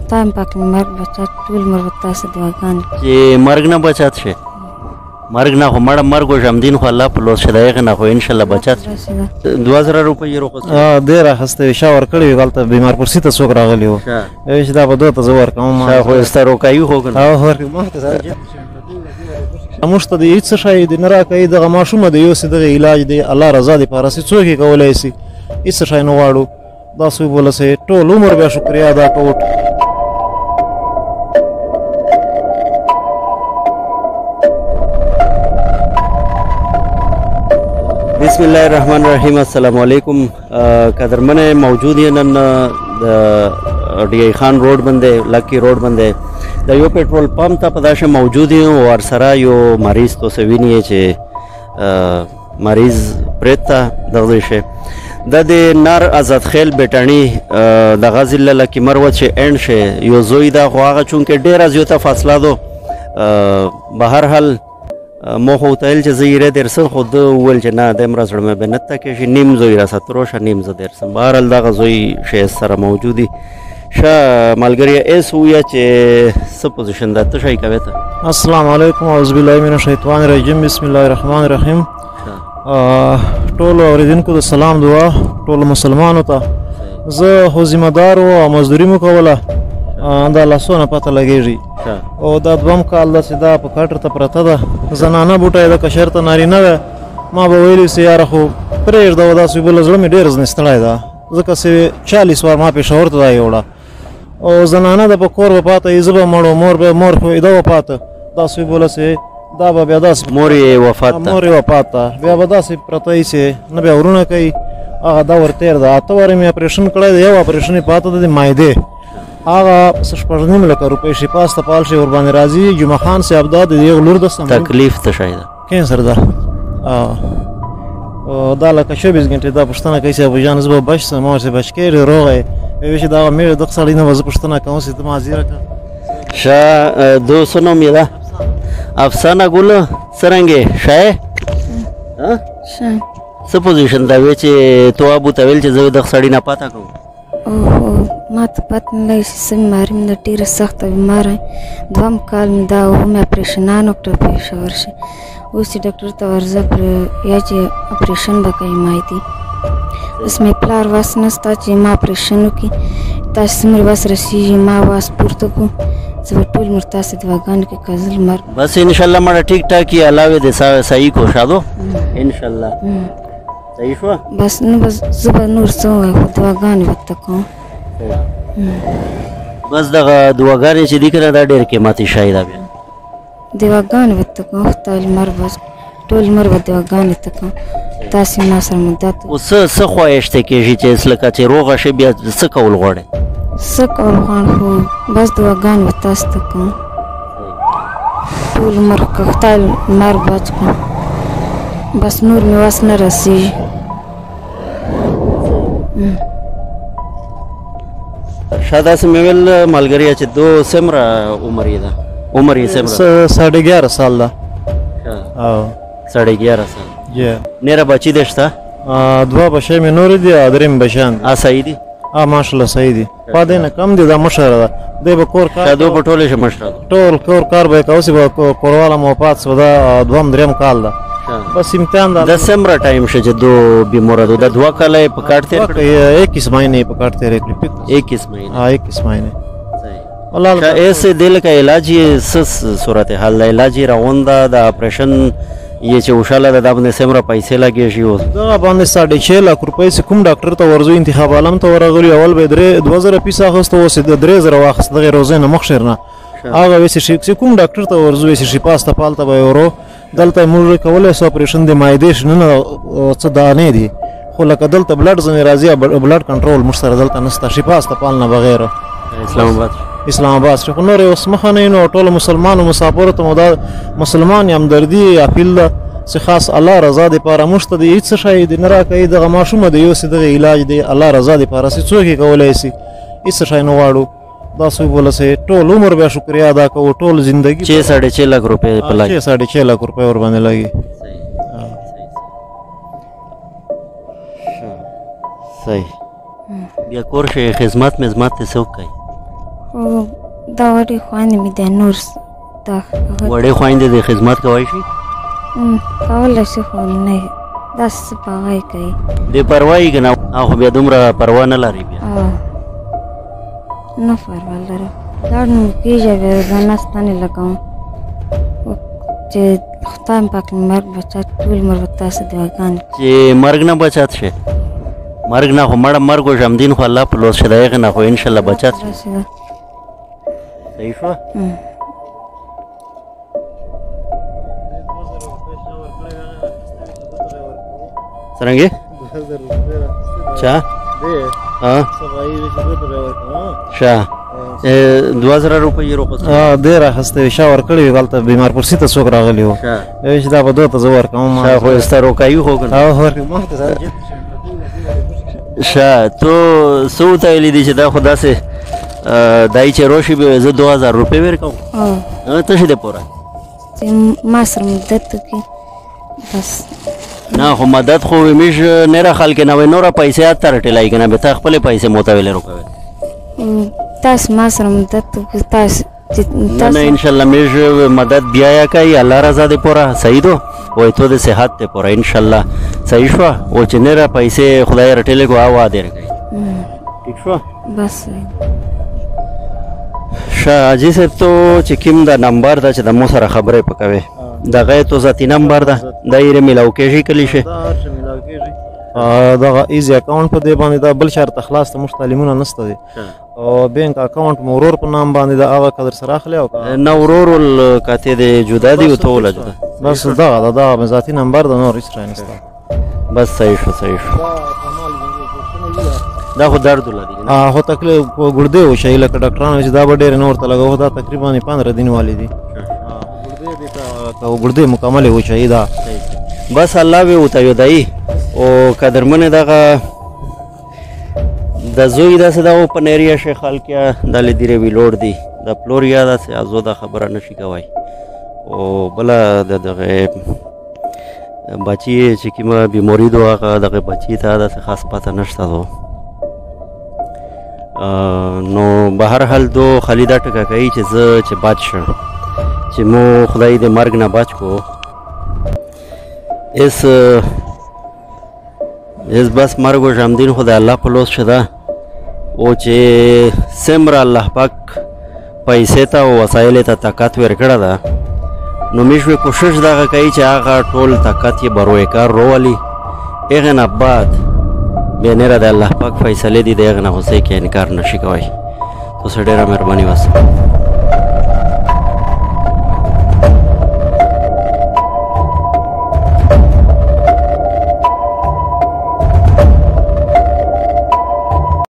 خدای پاک مې مرګ بچات ټول عمر به تاسو دعاګانې چې مرګ نه بچات شي مرګ نه خو مړه مرګ و ژمدین خو الله په لوس شه د هغې نه خو انشاءالله بچات شي 2000 روپۍ یې روخصت ډېر اخیستی شا ورکړی وي هلته بیمار پرسي ته څوک راغلي وو وایي چې دا به دوه ته زه ورکوم خو ستا روکایي خو که موږ ته د هېڅ څه شی دې نه راکوي دغه ماشومه د یو سي دغه علاج دی الله رضا دپاره سي څوک یې کولی سي هېڅ څه شی نه غواړو داسې وبولسئ ټول عمر بیا شکریا ادا کوو بسم الله الرحمن الرحیم السلام علیکم قدرمن موجود یې نن د ډی ای خان روډ باندې لکی روډ باندې د یو پټرول پمپ ته په داسې موجود یم ورسره یو مریض تاسو وینئ چې مریض پرېت ته دغه شی دا د نار آزاد خیل بیټاڼي دغه ضلع لکي مروت چې اینډ شي یو زوی دا خو هغه چونکې ډېره زیاته فاصله ده به هر حال ما خو ورته ویل چې زه یې درسم خو ده وویل چې نه دی مره زړه مې بنت ته کېږي نیم زوی راسه تروشه نیم زه درسم به هر حال دغه زوی شی سره موجود دي ښه ملګریه ایس ووایه چې څه پوزیشن ده ته شی کوې ته السلام علیکم اعوذ بالله من الشیطان الرجیم بسم الله الرحمن الرحیم ټولو اورېدونکو د سلام دعا ټولو مسلمانو ته زه خو ذمه دار و او مزدوري مو کوله دا لاسونه پته لګېږي او دا دوم کال ده چې دا په کټر ته پرته ده زنانه بوټی ده که شرطه نارینه ده ما به ویلي چې یاره خو پرېږده و داسې بله زړه مې ډېر ځنې ستړی ده ځکه چې 40 وار ما پېښور ته دا یوړه او زنانه ده په کور به پاته یي زه به مړ مور خو ده به پاته داسې بوله چې دا به بیا داسې مور یې وفات ته بیا به داسې پرته یي چې نه بیا ورونه کوي هغه دا ورتېر ده 8 وارې مې اپریشن کړی دی یو اپریشن یې پاته ده د معدې هغه 6.5 لکه روپۍ شفا استپال شي ورباندې راځي جمعه خان صاحب دا د دې لور د تکلیف ته شی ده کینسر ده دا لکه 24 غنټې دا پوښتنه کوي چې ابوجان زه به بچ شم ما ورته بچ کېږي روغی وایي چې دغه مېړه دغه سړی نه به زه پوښتنه کوم چې ته ما زیره کړه ښه دو څه نوم یې ده افسانه ګله څرنګې ښه څه پوزیشن ده وایي چې تو ابو ته ویل چې زه دغه سړي نه پاته کوم ما ته پته نه لګي چې څه بیماري مې ده ډېره سخته بیماره یم دوم کال مې دا و مې اپریشنان وکړه پېښور شي اوس چې ډاکټر ته ورځه پر یا چې اپریشن به کوي معدې اوس مې پلار وس نشته چې ما اپریشن وکړي تاسو څومره وس رسېږي ما واس پورته کړو زه به ټول عمر تاسې دعاګانې کوي که زه لمر بس انشاءالله مړه ټیک ټاک یې الله دې صحیح کو شادو انشاءالله صحیح شوه بس نه بس زه به نور څه ووایم خو دعاګانې به ته کوم بس دغه دعاګانې چې دي که نه دا ډېر قیمتي شی ده بیا دعاګانې به ته کوم خدای لمر به ټول عمر به دعاګانې ته کوم تاسې ما سره مدت اوس څه خواهشته کېږي چې لکه چې روغه شي بیا څه کول غواړې څه کول غواړم خو بس دعاګانې به تاسو ته کوم ټول عمر که خدای لمر بچ کړم بس نور مې وس نه رسېږي شاید داسې مې ویل ملګریه چې دو څومره عمر یې ده عمر یې څومره 11.5 سال ده 11.5 سال نیره بچي دې شته 2 بچی مې نورې دي او 3 بچیان صحیح دي ماشاءالله صحیح دي په دې نه کم دي دا مشره ده دی به کور کار دو په ټولې شه مشره ټول کور کار به کوي چې به کورواله مو پات سو دا دوم دریم کال ده بس امتحان ده د څومره ټایم شه چې دو بیماره ده د 2 کاله په کاټ تیر کړی 21 مہینے په کاټ تیر کړی 21 مہینے 21 مہینے والله ایسے دل کا علاج یې څه صورت حال علاج یې روان ده د اپریشن یې چې وشاله ده دا باندې څومره پیسې لګېږي اوس دغه باندې 6.5 لک روپۍ چې کوم ډاکټر ته ورځو انتخاب عالم ته ورغلي اول به 2000 پیسه اخیسته اوس د 3000 واخیست دغه روزې نه مخشر نه هغه ویسې چې کوم ډاکټر ته ورځو چې شفا استپال ته به ورو دلته موږ کولی سو اپریشن د معدې شنه څه دانې دي خو لکه دلته بلډ ځنې راځي بلډ کنټرول موږ سره دلته نشته شفا استپال نه بغیر اسلام آباد خو نور اوس مخه نه نو ټول مسلمانو مسافرو ته مو دا مسلمان همدردي اپیل ده چې خاص الله رضا دپاره موږ ته د هېڅ څه شی د نه راکوي دغه ماشومه د یو سي دغه علاج دی الله رضا دپاره چې څوک یې کولی سي هېڅ شی نه غواړو داسې وبولسئ ټول عمر بیا شکریا ادا کوو ټول زندګي 6.5 لک روپۍ په لګي 6.5 لک روپۍ ورباندې لګي صحیح بیا کور شي خدمت مزمت ته څوک کوي خو دا وړې خویندې مې دی نور دا وړې خویندې د خدمت کولی شي کولی شي خو نه داسې څه په هغه یې کوي دې پروا یې که نه خو بیا دومره پروا نه لري بیا نه پروا لرم لاړ نو کېږي بیا روزانه ستنې لګوم چې خدای پاک مې مرګ بچا ټول عمر به تاسې دعاګانې چې مرګ نه بچت شي مرګ نه خو مړه مرګ و ژمدین خو الله په لوس شه د هغې نه خو انشاءالله بچت شي رسېده صحیح شوه څرنګې چا ښه 2000 روپۍ روپس دی راخستی شا ورکړی وي هلته بیمار پرسي ته څوک راغلی وو چې دا به 2000 زه ورکوم خو ستا روکایي خو که ښه تو څه وتایلی دي چې دا خو داسې دای چې روشي به زه 2000 روپۍ ورکوم ته څه دی پوره چې ما سره مدد وکړي بس نه خو مدد خو ومیش نه را خلک نه وای نور پیسې اتر ټلای کنه به تا خپل پیسې موتویل روکوي تاسو ما سره مدد وکړي تاسو نه ان شاء الله میش مدد بیا یا کوي الله رضا دې پورا صحیح دو وای ته د صحت ته پورا ان شاء الله صحیح شو او چې نه را پیسې خدای رټلې کو اوا دې کوي ٹھیک شو بس شاجي صاحب ته چې کوم دا نمبر دا چې د مو سره خبرې پکوي دغه تو ذاتی نمبر ده دایره ملاو کېږي کلی شي دغه ایزی اکاونټ په دې باندې دا بل شرط اخلاص ته مختلفونه نشته دي او بینک اکاونټ مرور په نام باندې دا هغه قدر سره اخلي او نه ورور ول کاته دې جدا دي او ته ول جدا بس دا ذاتی نمبر د نور هیڅ نشته بس صحیح شو دا خو درد ولدي هو تکلیف ګردې وشي لکه ډاکټرانو چې دا به ډېر نور ته لګاو دا تقریبا 15 دن والی دي ګردې مکمل وشي دا بس الله به وتایو دای او قدرمن دغه د زوی داسې دا په نریه شیخ خلکیا د لیدره ویلوړ دی د پلوریا داسې ازو د خبره نشي کوي او بل دغه بچی چې کومه بیماری دوه دغه بچی ته داسې خاص پته نشته دو نو به هر حال دو خلیدا ټکا کوي چې زه چې بچ شم چې مو خدای دې مرګ نه بچ کو اس بس مرګ و ژمدین خدای الله په لوس شده او چې سمره الله پاک پیسې ته او وسایل ته طاقت ورکړه ده نو میش به کوشش دغه کوي چې هغه ټول طاقت یې بروی کار روالي هغه نه بعد بیا نه د الله پاک فیصله دي دغه نه هوسه کې انکار نشي کوي تو سره ډیره مهرباني واسه